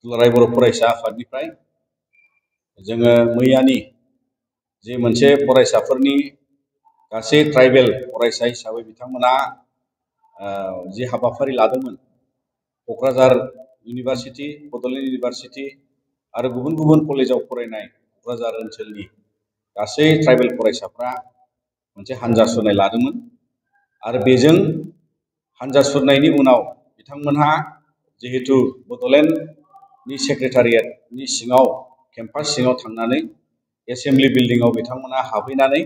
दुलाराय बर' फरायसा आफादनिफ्राय जोङो मैयानि जे मोनसे फरायसाफोरनि गासै ट्राइबेल फरायसा हिसाबै बिथांमोना जे हाबाफारि लादोंमोन क'क्राझार इउनिभार्सिटी बड'लेण्ड इउनिभार्सिटी आरो गुबुन गुबुन कलेजाव फरायनाय क'क्राझार ओनसोलनि गासै ट्राइबेल फरायसाफ्रा मोनसे हानजा सुरनाय लादोंमोन आरो बेजों हानजा सुरनायनि उनाव बिथांमोनहा जिहेतु बड'लेण्डनि सेक्रेटारियेटनि सिङाव केम्पास सिङाव थांनानै एसेम्बलि बिल्डिंआव बिथांमोना हाबहैनानै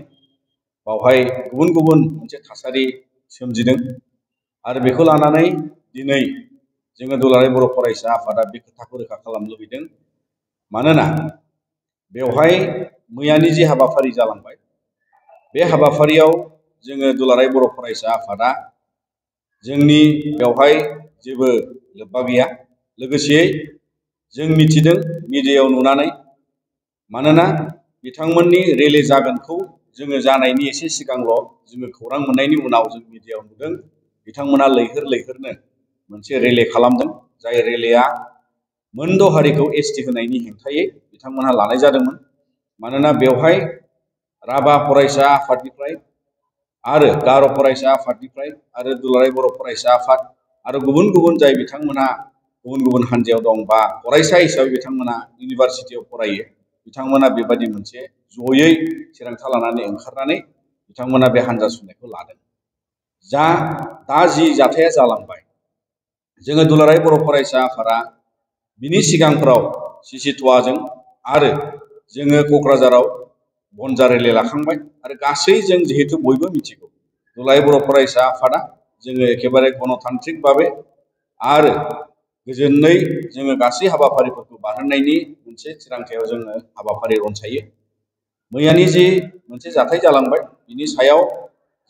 बावहाय गुबुन गुबुन मोनसे थासारि सोमजिदों आरो बेखौ लानानै दिनै जोङो दुलाराय बर' फरायसा आफादा बे खोथाखौ रोखा खालामनो लुबैदों मानोना बेवहाय मैयानि जे हाबाफारि जालांबाय बे हाबाफारियाव जोङो दुलाराय बर' फरायसा आफादा जोंनि बेवहाय जेबो लोब्बा गैया लोगोसेयै जों मिथिदों मिडियायाव नुनानै मानोना बिथांमोननि रेलि जागोनखौ जोङो जानायनि एसे सिगांल' जोङो खौरां मोननायनि उनाव जों मिडियायाव नुदों बिथांमोना लैहोर लैहोरनो मोनसे रेलि खालामदों जाय रेलिया मोनद' हारिखौ एसटि होनायनि हेंथायै बिथांमोनहा लानाय जादोंमोन मानोना बेवहाय राभा फरायसा आफादनिफ्राय आरो गार' फरायसा आफादनिफ्राय आरो दुलाराय बर' फरायसा आफाद आरो गुबुन गुबुन जाय बिथांमोना गुबुन गुबुन हान्जायाव दं बा फरायसा हिसाबै बिथांमोना इउनिभार्सिटियाव फरायो बिथांमोना बेबायदि मोनसे जयै थिरांथा लानानै ओंखारनानै बिथांमोना बे हानजा सुरनायखौ लादों दा जि जाथाया जालांबाय जोङो दुलाराय बर' फरायसा आफादा बिनि सिगांफ्राव सिसिटुवाजों आरो जोङो क'क्राझाराव बनजा रेलि लाखांबाय आरो गासै जों जिहेतु बयबो मिथिगौ दुलाराय बर' फरायसा आफादा जोङो एखेबारे गणतान्त्रिक भाबै आरो गोजोनै जोङो गासै हाबाफारिफोरखौ बारहोनायनि मोनसे थिरांथायाव जोङो हाबाफारि रनसायो मैयानि जे मोनसे जाथाय जालांबाय बिनि सायाव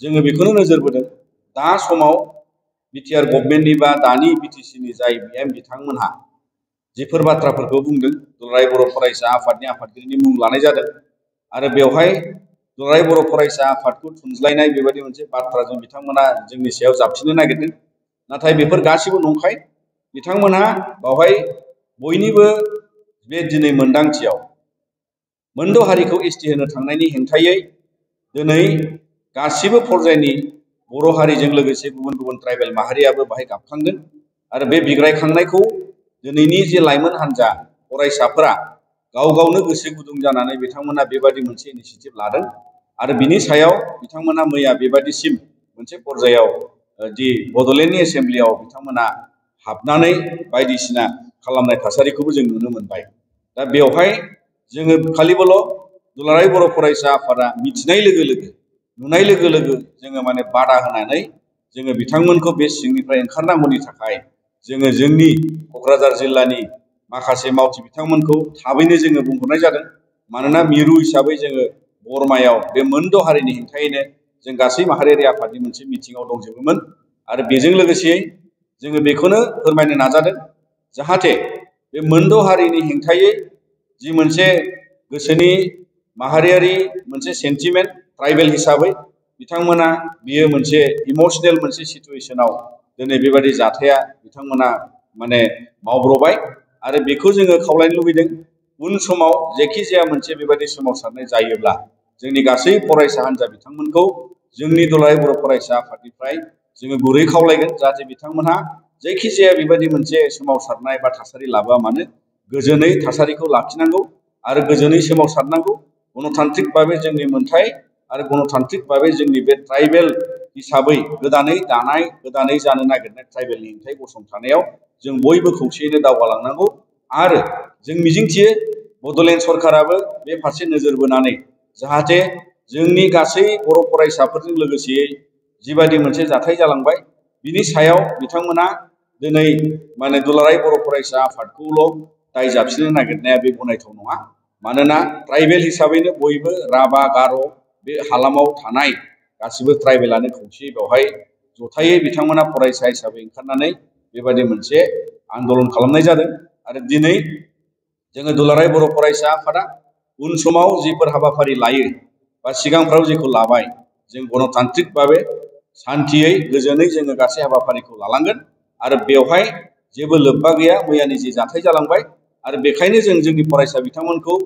जोङो बेखौनो नोजोर बोदों दा समाव बिटिआर गभर्नमेन्टनि बा दानि बिटिसिनि जाय बिएम बिथांमोनहा जिफोर बाथ्राफोरखौ बुंदों दुलाराय बर' फरायसा आफादनि आफादगिरिनि मुं लानाय जादों आरो बेवहाय दुलाराय बर' फरायसा आफादखौ थुनज्लायनाय बेबायदि मोनसे बाथ्राजों बिथांमोना जोंनि सायाव जाबसिननो नागिरदों नाथाय बेफोर गासिबो नंखाय बिथांमोनहा बावहाय बयनिबो बे दिनै मोनदांथियाव मोनद' हारिखौ एसटि होनो थांनायनि हेंथायै दिनै गासिबो पर्यायनि बर' हारिजों लोगोसे गुबुन गुबुन ट्राइबेल माहारियाबो बाहाय गाबखांदों आरो बे बिग्रायखांनायखौ दिनैनि जे लाइमोन हान्जा फरायसाफोरा गाव गावनो गोसो गुदुं जानानै बिथांमोना बेबादि मोनसे इनिसिएटिभ लादों आरो बिनि सायाव बिथांमोना मैया बेबादिसिम मोनसे पर्यायाव दि बड'लेण्डनि एसेम्बलियाव बिथांमोना हाबनानै बायदिसिना खालामनाय थासारिखौबो जों नुनो मोनबाय दा बेवहाय जोङो खालिबोल' दुलाराय बर' फरायसा आफादा मिथिनाय लोगो लोगो नुनाय लोगो लोगो जोङो माने बादा होनानै जोङो बिथांमोनखौ बे सिंनिफ्राय ओंखारनांगौनि थाखाय जोङो जोंनि क'क्राझार जिल्लानि माखासे मावथि बिथांमोनखौ थाबैनो जोङो बुंहरनाय जादों मानोना मिरु हिसाबै जोङो बरमायाव बे मोनद' हारिनि हेंथायैनो जों गासै माहारियारि आफादनि मोनसे मिटिङाव दंजोबोमोन आरो बेजों लोगोसेयै जोङो बेखौनो फोरमायनो नाजादों जाहाथे बे मोनद' हारिनि हेंथायै जि मोनसे गोसोनि माहारियारि मोनसे सेन्टिमेन्ट ट्राइबेल हिसाबै बिथांमोना बियो मोनसे इमोशनेल मोनसे सिचुवेशनाव दिनै बेबादि जाथाया बिथांमोना माने मावब्रबाय आरो बेखौ जोङो खावलायनो लुबैदों उन समाव जेखि जाया मोनसे बेबादि सोमावसारनाय जायोब्ला जोंनि गासै फरायसा हान्जा बिथांमोनखौ जोंनि दुलाराय बर' फरायसा आफादनिफ्राय जोङो गुरै खावलायगोन जाहाथे बिथांमोनहा जायखि जाया बेबादि मोनसे सोमावसारनाय बा थासारि लाबोआ मानो गोजोनै थासारिखौ लाखिनांगौ आरो गोजोनै सोमावसारनांगौ गणतान्त्रिक भाबै जोंनि मोन्थाय आरो गणतान्त्रिक भाबै जोंनि बे ट्राइबेल हिसाबै गोदानै दानाय गोदानै जानो नागिरनाय ट्राइबेलनि हेंथायै गसंथानायाव जों बयबो खौसेयैनो दावगालांनांगौ आरो जों मिजिंथियो बड'लेण्ड सरकाराबो बे फारसे नोजोर बोनानै जाहाथे जोंनि गासै बर' फरायसाफोरजों लोगोसेयै जिबादि मोनसे जाथाय जालांबाय बिनि सायाव बिथांमोना दिनै माने दुलाराय बर' फरायसा आफादखौल' दाय जाबसिननो नागिरनाया बे गनायथाव नङा मानोना ट्राइबेल हिसाबैनो बयबो राभा गार' बे हालामाव थानाय गासिबो ट्राइबेलानो खौसेयै बेवहाय जथायै बिथांमोना फरायसा हिसाबै ओंखारनानै बेबादि मोनसे आन्दलन खालामनाय जादों आरो दिनै जोङो दुलाराय बर' फरायसा आफादा उन समाव जिफोर हाबाफारि लायो बा सिगांफ्राव जेखौ लाबाय जों गणतान्त्रिक भाबै शान्तियै गोजोनै जोङो गासै हाबाफारिखौ लालांगोन आरो बेवहाय जेबो लोब्बा गैया मैयानि जे जाथाय जालांबाय आरो बेखायनो जों जोंनि फरायसा बिथांमोनखौ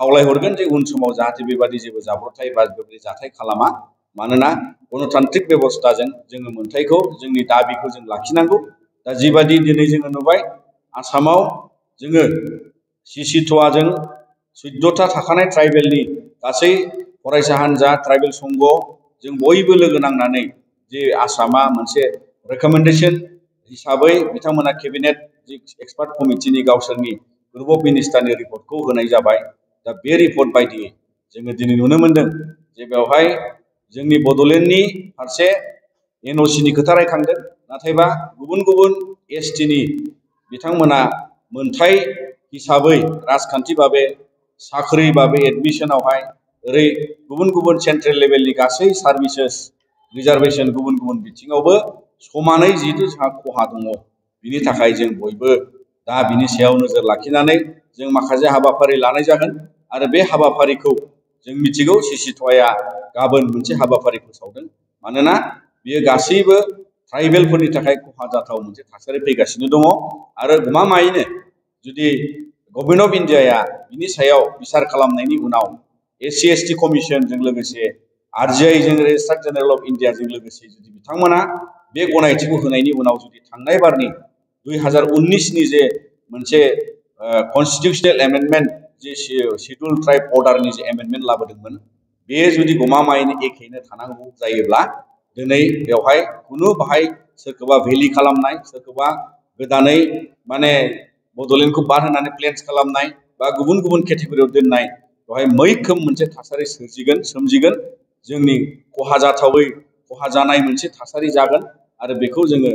खावलायहरगोन जे उन समाव जाहाथे बेबादि जेबो जाब्रबथाय बा बेबादि जाथाय खालामा मानोना गणतान्त्रिक बेबस्थाजों जोङो मोनथायखौ जोंनि दाबिखौ जों लाखिनांगौ दा जिबादि दिनै जोङो नुबाय आसामाव जोङो सिसिट'आजों 14टा थाखानाय ट्राइबेलनि गासै फरायसा हान्जा ट्राइबेल संघ जों बयबो लोगो नांनानै जे आसामा मोनसे रेकमेन्डेशन हिसाबै बिथांमोना केबिनेट एक्सपार्ट कमिटिनि गावसोरनि ग्रुप अफ मिनिस्टारनि रिपर्टखौ होनाय जाबाय दा बे रिपर्ट बायदियै जोङो दिनै नुनो मोनदों जे बेवहाय जोंनि बड'लेण्डनि फारसे एनअसिनि खोथा रायखांदों नाथायबा गुबुन गुबुन एसटिनि बिथांमोना मोनथाय हिसाबै राजखान्थि भाबै साख्रि भाबै एडमिशनावहाय ओरै गुबुन गुबुन सेन्ट्रेल लेभेलनि गासै सार्भिसेस रिजार्भेशन गुबुन गुबुन बिथिङावबो समानै जिहेतु जोंहा खहा दङ बिनि थाखाय जों बयबो दा बिनि सायाव नोजोर लाखिनानै जों माखासे हाबाफारि लानाय जागोन आरो बे हाबाफारिखौ जों मिथिगौ सिसिट'आ गाबोन मोनसे हाबाफारि फोसावदों मानोना बियो गासैबो ट्राइबेलफोरनि थाखाय खहा जाथाव मोनसे थासारि फैगासिनो दङ आरो गमामायैनो जुदि गभर्नमेन्ट अफ इन्डियाया बिनि सायाव बिसार खालामनायनि उनाव एससि एसटि कमिसनजों लोगोसे आरजिआइजों रेजिस्ट्रार जेनेरेल अफ इन्डियाजों लोगोसे जुदि बिथांमोना बे गनायथिखौ होनायनि उनाव जुदि थांनाय बारनि 2019नि जे मोनसे कन्स्टिटिउसनेल एमेन्डमेन्ट जे शिड्युल ट्राइब अर्डारनि जे एमेन्डमेन्ट लाबोदोंमोन बे जुदि गमामायैनो एखेयैनो थानांगौ जायोब्ला दिनै बेवहाय खुनु बाहाय सोरखौबा भेलि खालामनाय सोरखौबा गोदानै माने बड'लेण्डखौ बाद होनानै प्लेन्स खालामनाय बा गुबुन गुबुन केटेगरियाव दोननाय बेवहाय मैखोम मोनसे थासारि सोमजिगोन जोंनि खहा जाथावै खहा जानाय मोनसे थासारि जागोन आरो बेखौ जोङो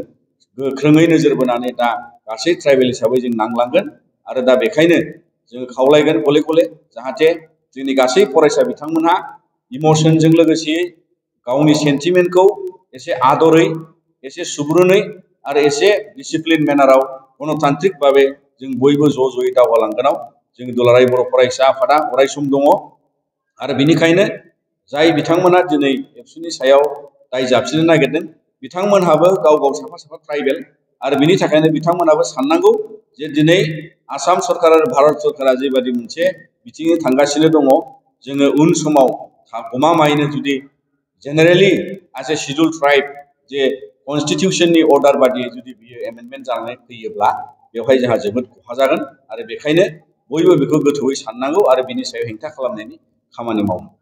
गोख्रोङै नोजोर बोनानै दा गासै ट्राइबेल हिसाबै जों नांलांगोन आरो दा बेखायनो जोङो खावलायगोन गले गले जाहाथे जोंनि गासै फरायसा बिथांमोनहा इमसनजों लोगोसे गावनि सेन्टिमेन्टखौ एसे आदरै एसे सुग्रुनै आरो एसे डिसिप्लिन मेनाराव गणतान्त्रिक भाबै जों बयबो ज' ज'यै दावगालांगोनाव जोंनि दुलाराय बर' फरायसा आफादा अरायसम दङ आरो बेनिखायनो जाय बिथांमोना दिनै एबसुनि सायाव दाय जाबसिननो नागिरदों बिथांमोनहाबो गाव गाव साफा साफा ट्राइबेल आरो बिनि थाखायनो बिथांमोनहाबो साननांगौ जे दिनै आसाम सरकार आरो भारत सरकारा जेबादि मोनसे बिथिङै थांगासिनो दङ जोङो उन समाव गमामायैनो जुदि जेनेरेलि एज ए शिड्युल ट्राइब जे कन्स्टिटिउसननि अर्डार बादियै जुदि बियो एमेन्डमेन्ट जानानै फैयोब्ला बेवहाय जोंहा जोबोद खहा जागोन आरो बेखायनो बयबो बेखौ गोथौयै साननांगौ आरो बिनि सायाव हेंथा खालामनायनि खामानि मावनांगौ